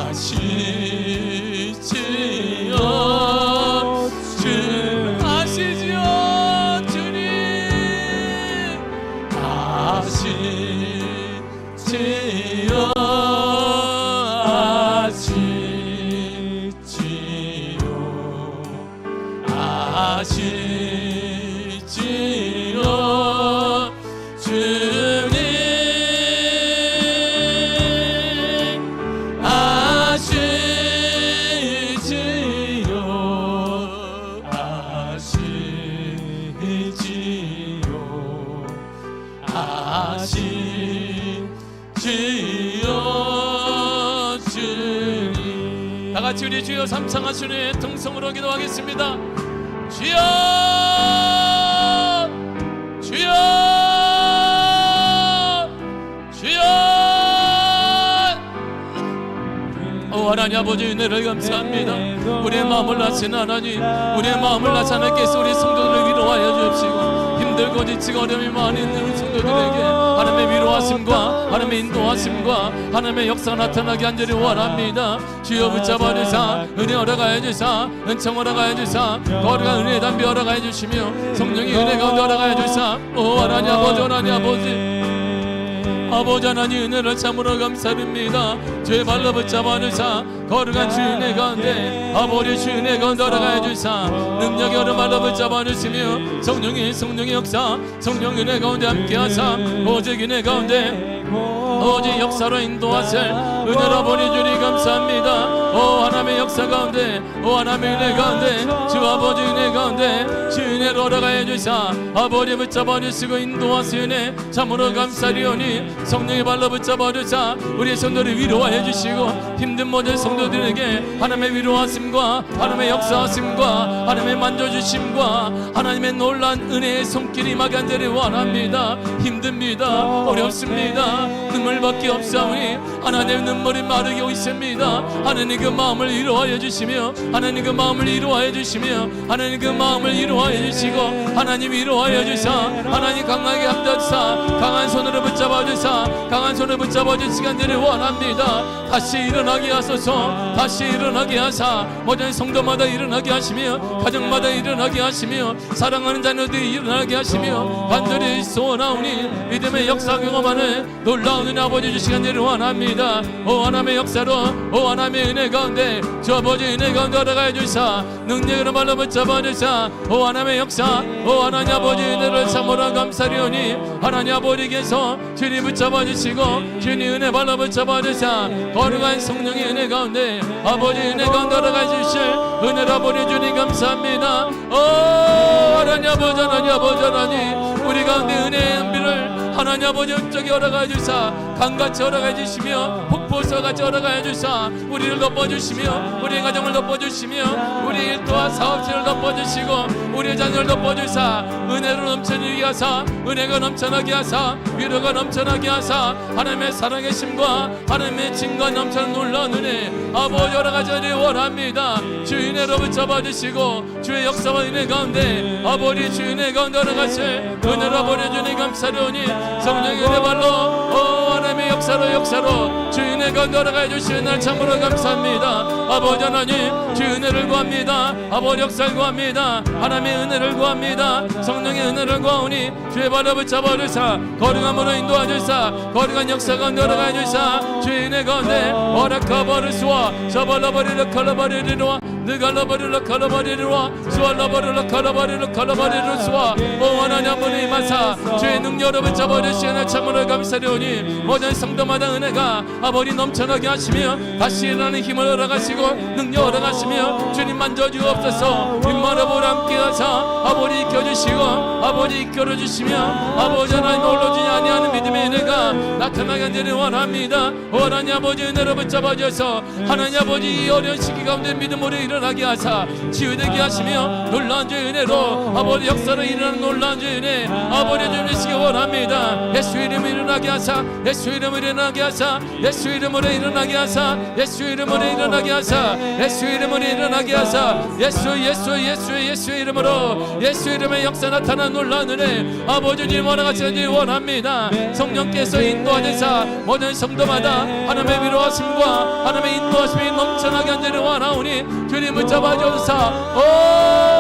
아시지요 주님 아시지요 주님 다 같이 우리 주여 삼창하시는 통성으로 기도하겠습니다. 주여 주여 주여. 하나님 아버지 은혜를 감사합니다. 우리의 마음을 나신 하나님, 우리의 마음을 나신 하나님께서 우리 성도들을 위로하여 주옵시고, 힘들고 지치고 어려움이 많이 있는 우리 성도들에게 하나님의 위로하심과 하나님의 인도하심과 하나님의 역사가 나타나게 간절히 원합니다. 주여 붙잡아 주사 은혜 허락하여 주사 은총 허락하여 주사 거룩한 은혜의 담비 허락하여 주시며 성령의 은혜 가운데 허락하여 주사. 오 하나님 아버지, 하나님 아버지, 아버지 하나님 은혜를 참으로 감사드립니다. 주의 발로 붙잡아 주사 거룩한 주의 은혜 가운데 아버지 주의 은혜 가운데 허락하여 주사 능력의 얼음 발로 붙잡아 주시며 성령의 역사 성령 은혜 가운데 함께하사 오직 은혜 가운데 오직 역사로 인도하실 은혜로 보내주니 감사합니다. 오 하나님의 역사 가운데 오 하나님의 은혜 가운데 주 아버지 은혜 가운데 주 은혜로 허락하여 주사 아버지 붙잡아 주시고 인도하시 은혜 참으로 감사리오니 성령의 발로 붙잡아 주사 우리 성도를 위로하여 주시고 힘든 모든 성도들에게 하나님의 위로하심과 하나님의 역사하심과 하나님의 만져주심과 하나님의 놀란 은혜의 손길이 임하게 간절히 원합니다. 힘듭니다. 어렵습니다. 눈물밖에 없사오니 하나님 눈물이 마르게 있습니다. 하나님 그 마음을 위로하여 주시며 하나님 그 마음을 위로하여 주시며 하나님 그 마음을 위로하여 주시고 하나님 위로하여 주사 하나님 강하게 합주사 강한 손으로 붙잡아 주사 하사 강한 손을 붙잡아 주실 시간들을 원합니다. 다시 일어나게 하소서. 다시 일어나게 하사 모든 성도마다 일어나게 하시며 가정마다 일어나게 하시며 사랑하는 자녀들이 일어나게 하시며 간절히 소원하오니 믿음의 역사 경험하는 놀라운 은혜 아버지 주시기 시간들을 원합니다. 오 하나님의 역사로 오 하나님의 은혜 가운데 주 아버지 은혜 가운데 걸어가 주사 능력으로 말로 붙잡아 주사 오 하나님의 역사 오 하나님 아버지 은혜를 참으라 감사리오니 하나님 아버지께서 주님 붙잡아 주시고 주님 은혜 발로 붙잡아 주사 거룩한 성령의 은혜 가운데 아버지 은혜 가운데 걸어가 주실 은혜를 아버지 주님 감사합니다. 오 하나님 아버지 하나님 아버지 하나님 우리 가운데 은혜의 은비를 하나님 아버지 흡족히 허락하여 주사 강같이 허락하여 주시며 폭포수같이 허락하여 주사 우리를 덮어주시며 우리의 가정을 덮어주시며 우리 일터와 사업체를 덮어주시고 우리의 자녀를 덮어주사 은혜로 넘쳐나게 하사 은혜가 넘쳐나게 하사 위로가 넘쳐나게 하사 하나님의 살아계심과 하나님의 진과 넘쳐나는 놀라운 은혜 아버지 허락하시니 원합니다. 주 은혜로 붙잡아주시고 주의 역사와 은혜 가운데 아버지 주 은혜 가운데 허락하실 은혜로 아버지 주님 감사하오니 성령의 은혜 발로 오 하나님의 역사로 주 은혜 가운데 허락하여 주시는 날 참으로 감사합니다. 아버지 하나님 주 은혜를 구합니다. 아버지 역사를 구합니다. 하나님의 은혜를 구합니다. 성령의 은혜를 구하오니 주의 발로 붙잡아 주사 거룩함으로 인도하 주사 거룩한 역사 가운데 허락하여 주사 주의 은혜 가운데 오락하버르수와 저발라버리르 칼라버리르와 느갈라버리르 칼라버리르와 수알라버리르 칼라버리르 수와 오 하나님 아버지 마사 주의 능력으로 붙잡아 주시는 참으로 감사드리오니 모든 성도마다 은혜가 아버지 넘쳐나게 하시며 다시 일어나는 힘을 허락하시고 능력 허락하시며 주님 만져주옵소서 빈마라보라 함께 하사 아버지 이끌어주시고 아버지 이끌어주시며 아버지 하나님 올라주지 아니하는 믿음의 은혜가 나타나게 하기를 원합니다. 오 하나님 아버지 은혜로 붙잡아 주셔서 하나님 아버지 이 어려운 시기 가운데 믿음으로 일어나게 하사 치유되게 하시며 놀라운 주의 은혜로 아버지 역사로 일어나는 놀라운 주의 은혜 아버지 좀 주시기 원합니다. 예수 이름으로 일어나게 하사 예수 이름으로 일어나게 하사 예수 이름으로 일어나게 하사 예수 이름으로 일어나게 하사 예수 이름으로 일어나게 하사 예수 이름으로 예수 이름의 역사 나타난 놀라운 은혜 아버지 주님 원하시기 원합니다. 성령께서 인도하시사 모든 성도마다 하나님의 위로하심과 하나님의 인도하심이 넘쳐나게 하기를 원하오니 주님을 잡아주사 오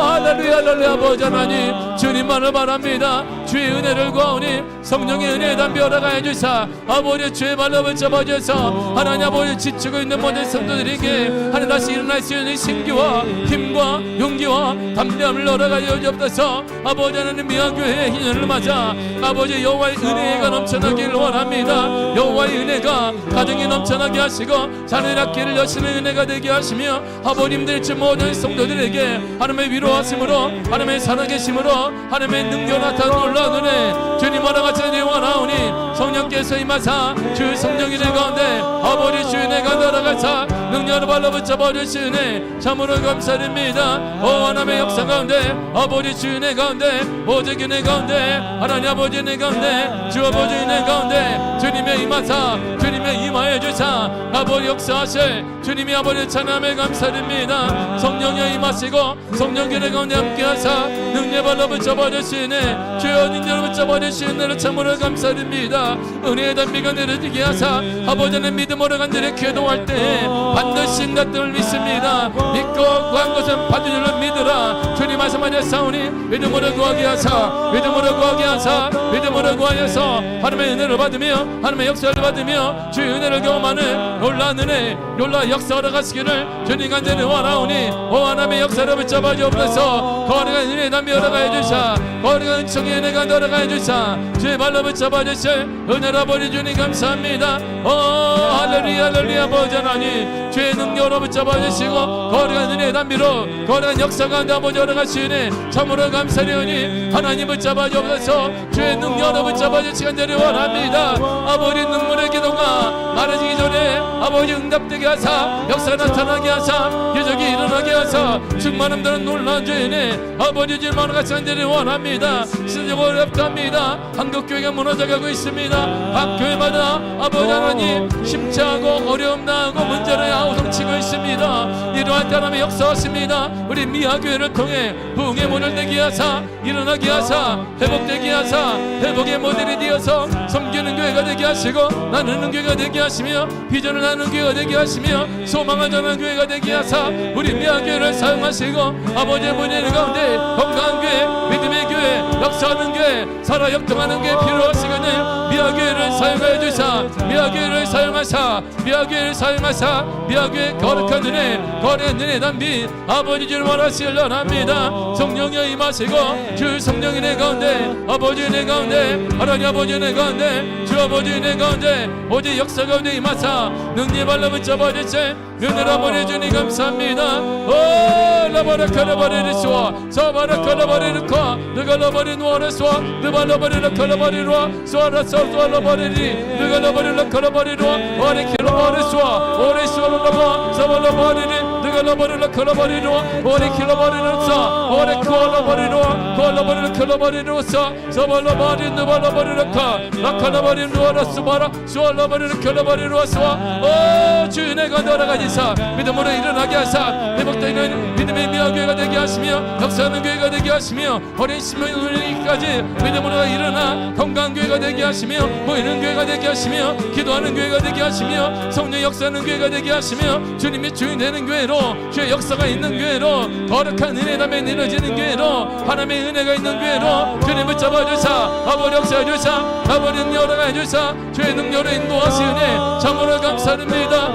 할렐루야 할렐루야 아버지 하나님 주님만을 바랍니다. 주의 은혜를 구하오니 성령의 은혜에 담비 허락하여 주사 아버지 주의 발로 붙잡아주셔서 하나님 아버지 지치고 있는 모든 성도들에게 하나님 다시 일어날 수 있는 신기와 힘과 용기와 담대함을 허락하여 주옵소서. 아버지 하나님 미화교회의 희년을 맞아 아버지 여호와의 은혜가 넘쳐나기를 원합니다. 여호와의 은혜가 가정에 넘쳐나게 하시고 자녀의 학기를 여시는 은혜가 되게 하시며 아버님들 주 모든 성도들에게 하나님의 위로하심으로 하나님의 살아계심으로 하나님의 능력 나타난 놀라운 은혜 주님 허락하시니 원하오니 성령께서 임하사 주 성령의 내 가운데 아버지 주의 내 가운데 허락하사 능력으로 발로 붙잡아 주시네 참으로 감사드립니다. 오 하나님의 역사 가운데 아버지 주의 내 가운데 오직의 내 가운데 하나님 아버지 내 가운데 주 아버지 내 가운데 주님의 임하사 주님의 임하여 주사 아버지 역사하실 주님이 아버지 찬양에 감사드립니다. 성령의 임하시고 성령의 내 가운데 함께하사 능력 발로 붙잡아 주시네 주여 능력으로 붙잡아 주시네 참으로 감사드립니다. 은혜의 담비가 내려지게 하사 아버지 내 믿음으로 간절히 기도할 때 반드시 응답을 믿습니다. 믿고 구한 것은 받은 줄로 믿으라 주님 말씀하셨사오니 믿음으로 구하게 하사 믿음으로 구하게 하사 믿음으로 구하여서 하나님의 은혜를 받으며 하나님의 역사를 받으며 주의 은혜를 경험하는 놀라운 은혜 놀라운 역사 허락하시기를 주님 간절히 원하오니 오 하나님의 역사를 붙잡아 주옵소서. 거룩한 은혜의 담비 허락하여 주사 거룩한 은총의 은혜가 허락하여 주사 주의 발로 붙잡아 주실 은혜로 아버지 주님 감사합니다. 오 할렐루야 할렐루야 아버지 하나님 주의 능력으로 붙잡아 주시고 거룩한 은혜의 담비로 거룩한 역사 가운데 아버지 허락하시니 참으로 감사리오니 하나님 붙잡아 주옵소서. 주의 능력으로 붙잡아 주시기 간절히 원합니다. 아버지 눈물의 기도가 마르기 전에 아버지 응답되게 되게 하사 역사 나타나게 하사 기적이 일어나게 하사 충만한 데는 놀라운 죄인의 아버지 질만한 같이 한데를 원합니다. 시대가 어렵답니다. 한국교회가 무너져가고 있습니다. 각 교회마다 아버지 하나님 심차고 어려움 나고 문제를 아우성치고 있습니다. 이러한 때 하나님의 역사하십니다. 우리 미아교회를 통해 부흥의 모델 되게 하사 일어나게 하사 회복되게 하사 회복의 모델이 되어서 섬기는 교회가 되게 하시고 나누는 교회가 되게 하시며 비전을 나누는 교회가 되게 하시며 소망을 전하는 교회가 되게 하사 우리 미아교회를 사용하시고 아버지의 모델 가운데 건강한 교회 믿음의 교회 역사하는 교회 살아 역동하는 교회 필요하시거늘 미아교회를 사용하여 주사 미아교회를 사용하사 미아교회를 사용하사 미아교회 거룩한 은혜 거룩한 은혜 담비 아버지 주를 원하시길 원합니다. 성령여 임하시고 주 성령의 내 가운데 아버지의 내 가운데 하나님 아버지의 내 가운데 주 아버지의 내 가운데 오직 역사 가운데 임하사 능력 발라 붙잡아주세 은혜를 아버지 주님 감사합니다. 오 라바라카라바리리스와 사바라카라바리리카 느갈라바리 누아레스와 느발라바리라카라바리루아 수아라사 수알라바리리 느갈라바리라카라바리루아 오레킬라바리스와 오레스와라바 사발라바리리 느갈라바리라카라바리루아 오레킬라바리르사 오레쿠알라바리루아 콜라바리라카라바리루사 사발라바리 느발라바리라카 라카라바리 누아라스바라 수알라바리라카라바리루아스와 오 주인의가 돌아가지사 믿음으로 일어나게 하사 회복되는 믿음의 미아교회가 되게 하시며 역사하는 교회가 되게 하시며 어린 신명이 누리기까지 믿음으로 일어나 건강한 교회가 되게 하시며 모이는 교회가 되게 하시며 기도하는 교회가 되게 하시며 성령 역사하는 교회가 되게 하시며 주님이 주인 되는 교회로 주의 역사가 있는 교회로 거룩한 은혜 담에 내려지는 교회로 하나님의 은혜가 있는 교회로 주님을 잡아주사 아버지 역사해 주사 아버지 능력을 해주사 주의 능력으로 인도하시네 참으로 감사드립니다.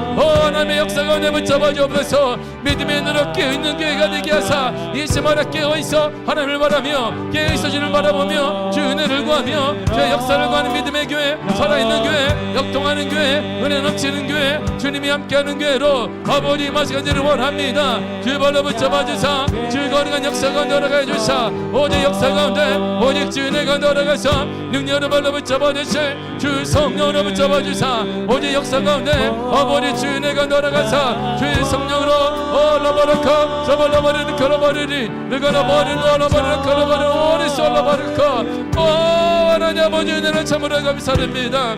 하나님의 역사가 은혜 붙잡아 주옵소서. 믿음의 눈을 깨어있는 교회가 되게 하사 이 시간에 깨어있어 하나님을 바라며 깨어있어 주를 바라보며 주 은혜를 구하며 주의 역사를 구하는 믿음의 교회 살아있는 교회 역동하는 교회 은혜 넘치는 교회 주님이 함께하는 교회로 아버지 마시간지를 원합니다. 주 발로 붙잡아 주사 주 거룩한 역사가 돌아가 주사 오직 역사 가운데 오직 주 은혜가 돌아가서 능력으로 발로 붙잡아 주실 주 성령으로 붙잡아 주사 오직 역사 가운데 아버지 주 은혜가 돌아가서 주의 성령으로 라바라카 사발라바리를 걸어버리리 느가라바리를 알아바리를 걸어버리리 오리 쏠라바리카 하나님 아버지 은혜를 참으로 감사드립니다.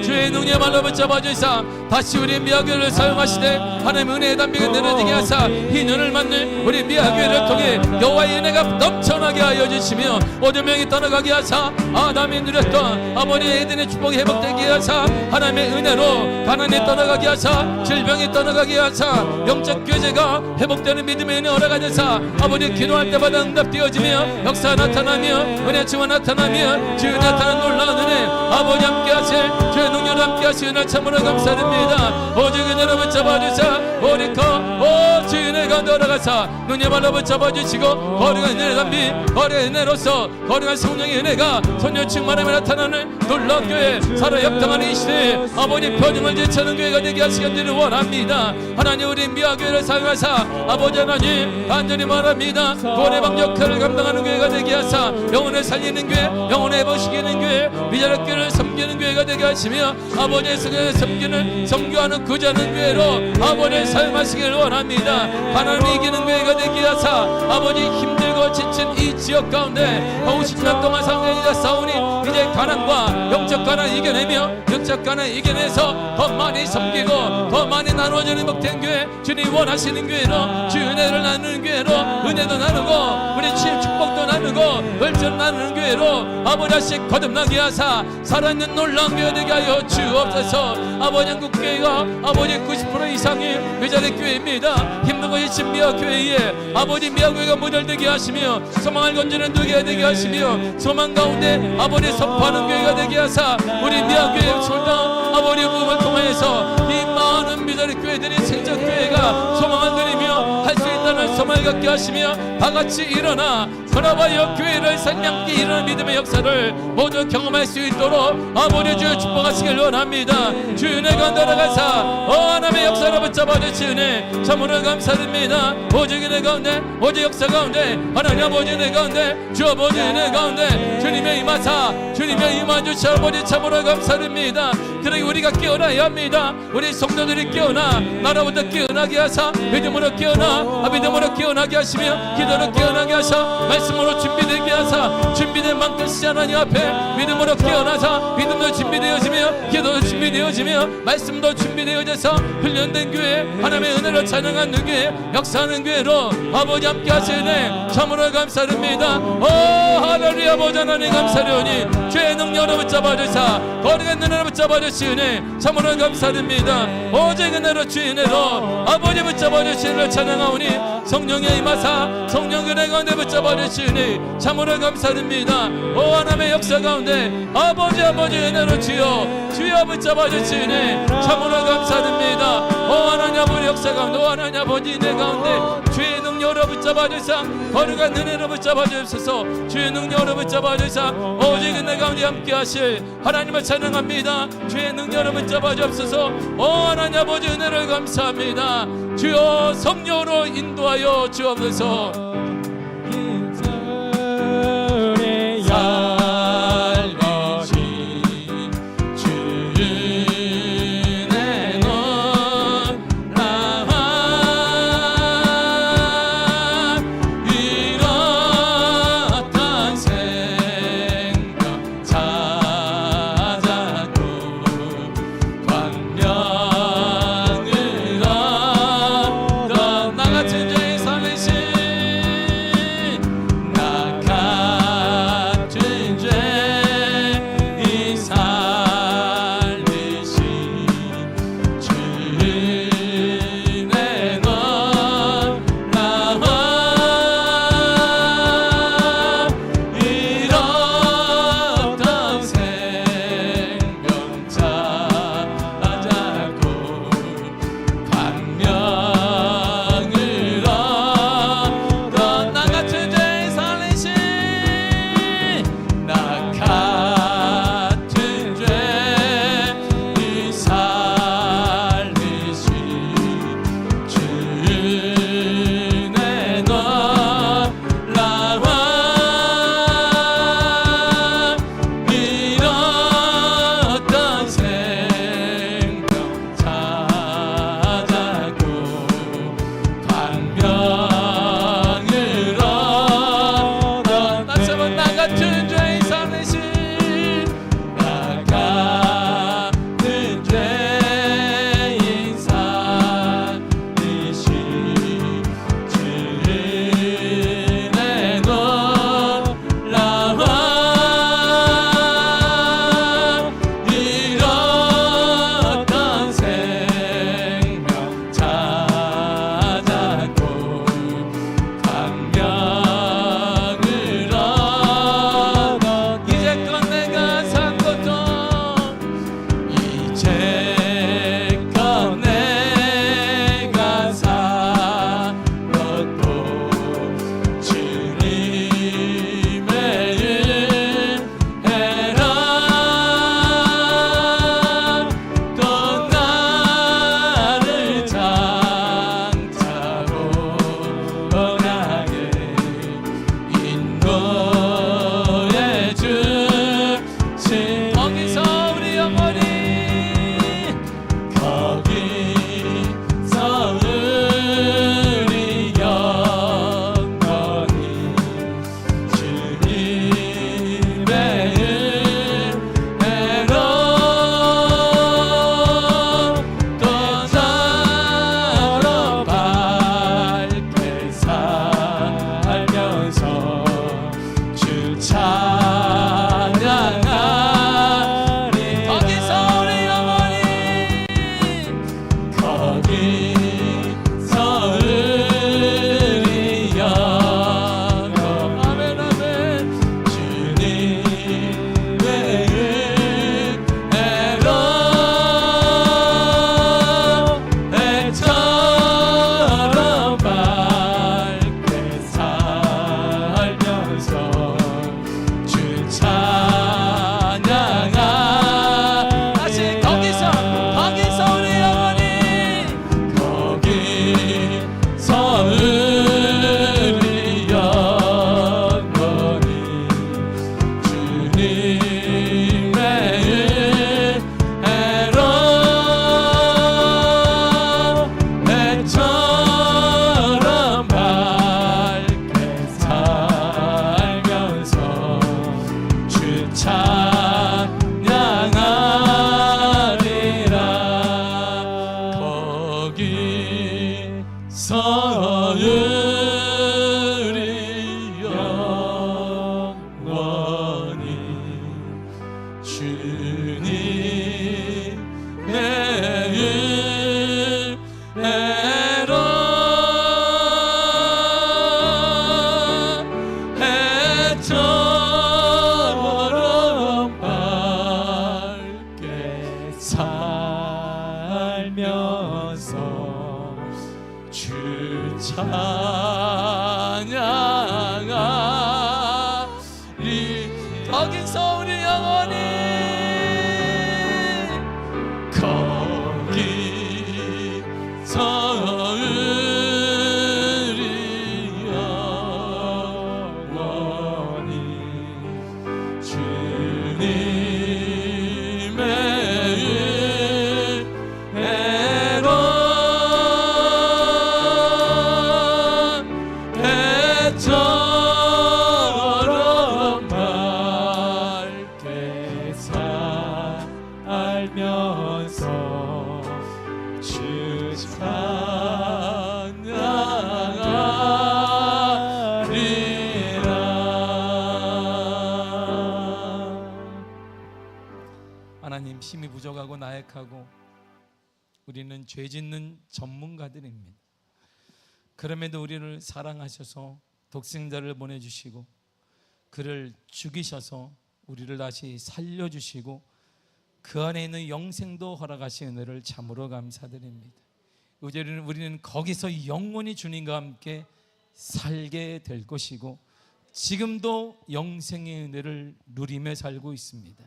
주의 능력 말로 붙잡아 주사 다시 우리 미아교회를 사용하시되 하나님의 은혜의 담비가 내려지게 하사 희년을 맞는 우리 미아교회를 통해 여호와의 은혜가 넘쳐나게 하여 주시며 모든 명이 떠나가게 하사 아담이 누렸던 아버지의 에덴의 축복이 회복되게 하사 하나님의 은혜로 가난이 떠나가게 하사 질병이 떠나가게 하사 영적 교제가 회복되는 믿음의 은혜 허락하게 하사 아버지 기도할 때마다 응답되어지며 역사 나타나며 은혜 치와 나타나며 주 나타나는 놀라운 은혜 아버지 함께 하실 주의 능력을 함께 하시는 참으로 감사드립니다. 오직 은혜로 붙잡아주사 오리커 주 은혜가 돌아가사 눈에 발로 붙잡아주시고 거룩한 은혜 담비 거룩한 은혜로서 거룩한 성령의 은혜가 선녀 충만함에 나타나는 놀라운 교회 살아 역당하는 이 시대에 아버지 표정을 제치는 교회가 되게 하시기를 원합니다. 하나님 우리 미아교회를 사용하사 아버지 하나님 간절히 말합니다. 구원의 방 역할을 감당하는 교회가 되게 하사 영혼을 살리는 교회 영혼을 회복시키는 교회 미자력 교회를 섬기는 교회가 되게 하시며 아버지의 성령을 섬기는 성교하는 구자는 교회로 아버지를 사용하시기를 원합니다. 하나님이 이기는 교회가 되게 하사 아버지 힘들고 지친 이 지역 가운데 50년 동안 상대가 싸우니 이제 가난과 영적 가난 이겨내며 영적 가난 이겨내서 더 많이 섬기고 더 많이 나눠주는 복된 교회 주님 원하시는 교회로 주 은혜를 나누는 교회로 은혜도 나누고 우리 주의 축복도 나누고 열정 나누는 교회로 아버지씩 거듭나게 하사 살아있는 놀라운 교회 되게 하여 주옵소서. 아버지 한국교회가 아버지 90% 이상이 의자리 교회입니다. 힘든 것이 진미아 교회에 아버지 미아교회가 모델되게 하시며 소망을 건지는 교회가 되게 하시며 소망 가운데 아버지 선포하는 교회가 되게 하사 우리 미아교회 솔당 아버지 부흥을 통해서 이 많은 미자리 교회들이 생적 교회가 소망을 누리며 할 수 있다 단단한 소망을 갖게 하시며 다같이 일어나 그나와여 교회를 생명있게 일어나는 믿음의 역사를 모두 경험할 수 있도록 아버지 주여 축복하시길 원합니다. 주의 은혜 가운데 나가사 하나님의 역사를 붙잡아 주신 은혜 참으로 감사드립니다. 오직 은혜 가운데 오직 역사 가운데 하나님 아버지 은혜 가운데 주 아버지 은혜 가운데 주님의 임하사 주님의 임하주시 아버지 참으로 감사드립니다. 그러니 우리가 깨어나야 합니다. 우리 성도들이 깨어나 나라부터 깨어나게 하사 믿음으로 깨어나 믿음으로 깨어나게 하시며 기도로 깨어나게 하사 말씀으로 준비되게 하사 준비된 만큼 시 하나님 앞에 믿음으로 깨어나사 믿음도 준비되어지며 기도도 준비되어지며 말씀도 준비되어져서 훈련된 교회 하나님의 은혜로 찬양하는 교회 역사하는 교회로 아버지 함께 하시네 참으로 감사드립니다. 오 할렐루야 아버지 하나님 감사드리오니 죄의 능력으로 붙잡아 주사 거룩한 은혜로 붙잡아 주시네 참으로 감사드립니다. 오직 은혜로 주의 은혜로 아버지 붙잡아 주시는 찬양하오니 성령의 임하사 성령 은혜 가운데 붙잡아 주시니 참으로 감사드립니다. 오 하나님의 역사 가운데 아버지 은혜로 주여 붙잡아 주시니 참으로 감사드립니다. 오 하나님 아버지 역사 가운데 오 하나님 아버지 은혜 가운데 주의 능력으로 붙잡아 주사 거룩한 은혜로 붙잡아 주옵소서. 주의 능력으로 붙잡아 주사 오직 은혜 가운데 함께 하실 하나님을 찬양합니다. 주의 능력으로 붙잡아 주옵소서. 오 하나님 아버지 은혜를 감사합니다. 주여 성령으로 인도하여 주옵소서. 나 같은 죄의 삶이신 거기서 우리 영원히 거기서 하나님, 힘이 부족하고 나약하고 우리는 죄 짓는 전문가들입니다. 그럼에도 우리를 사랑하셔서 독생자를 보내주시고 그를 죽이셔서 우리를 다시 살려주시고 그 안에 있는 영생도 허락하신 은혜를 참으로 감사드립니다. 우리는 거기서 영원히 주님과 함께 살게 될 것이고 지금도 영생의 은혜를 누리며 살고 있습니다.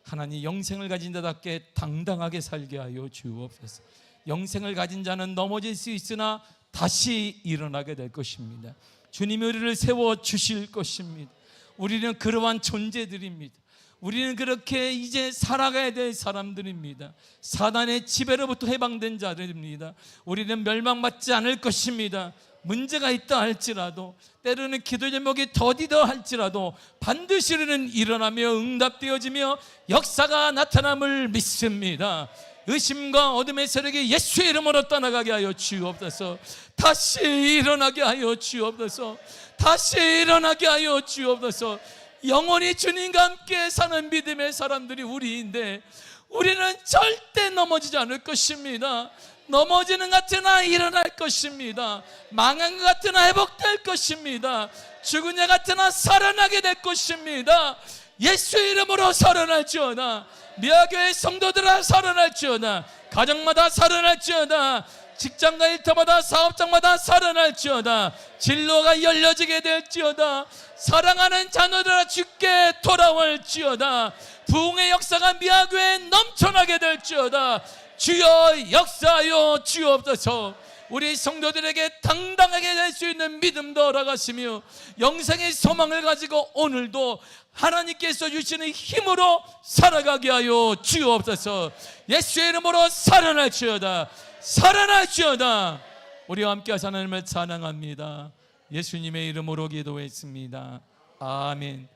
하나님, 영생을 가진 자답게 당당하게 살게 하여 주옵소서. 영생을 가진 자는 넘어질 수 있으나 다시 일어나게 될 것입니다. 주님이 우리를 세워주실 것입니다. 우리는 그러한 존재들입니다. 우리는 그렇게 이제 살아가야 될 사람들입니다. 사단의 지배로부터 해방된 자들입니다. 우리는 멸망받지 않을 것입니다. 문제가 있다 할지라도, 때로는 기도 제목이 더디다 할지라도 반드시 우리는 일어나며 응답되어지며 역사가 나타남을 믿습니다. 의심과 어둠의 세력이 예수의 이름으로 떠나가게 하여 주옵소서. 다시 일어나게 하여 주옵소서. 다시 일어나게 하여 주옵소서. 영원히 주님과 함께 사는 믿음의 사람들이 우리인데 우리는 절대 넘어지지 않을 것입니다. 넘어지는 것 같으나 일어날 것입니다. 망한 것 같으나 회복될 것입니다. 죽은 자 같으나 살아나게 될 것입니다. 예수의 이름으로 살아날지어다. 미아교회 성도들아 살아날지어다. 가정마다 살아날지어다. 직장과 일터마다 사업장마다 살아날지어다. 진로가 열려지게 될지어다. 사랑하는 자녀들아 주께 돌아올지어다. 부흥의 역사가 미아교회에 넘쳐나게 될지어다. 주여 역사하여 주옵소서. 우리 성도들에게 당당하게 될 수 있는 믿음도 허락하시며 영생의 소망을 가지고 오늘도 하나님께서 주시는 힘으로 살아가게 하여 주옵소서. 예수의 이름으로 살아날지어다. 살아날지어다. 우리와 함께 하사 하나님을 찬양합니다. 예수님의 이름으로 기도했습니다. 아멘.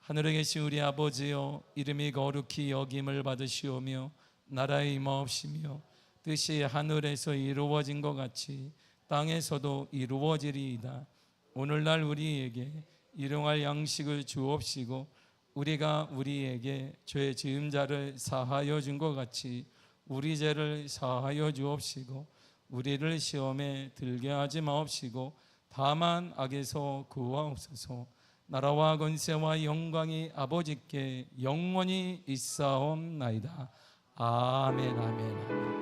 하늘에 계신 우리 아버지여, 이름이 거룩히 여김을 받으시오며 나라의 임하옵시며 뜻이 하늘에서 이루어진 것 같이 땅에서도 이루어지리이다. 오늘날 우리에게 일용할 양식을 주옵시고 우리가 우리에게 죄 지은 자를 사하여 준 것 같이 우리 죄를 사하여 주옵시고 우리를 시험에 들게 하지 마옵시고 다만 악에서 구하옵소서. 나라와 권세와 영광이 아버지께 영원히 있사옵나이다. 아멘, 아멘, 아멘.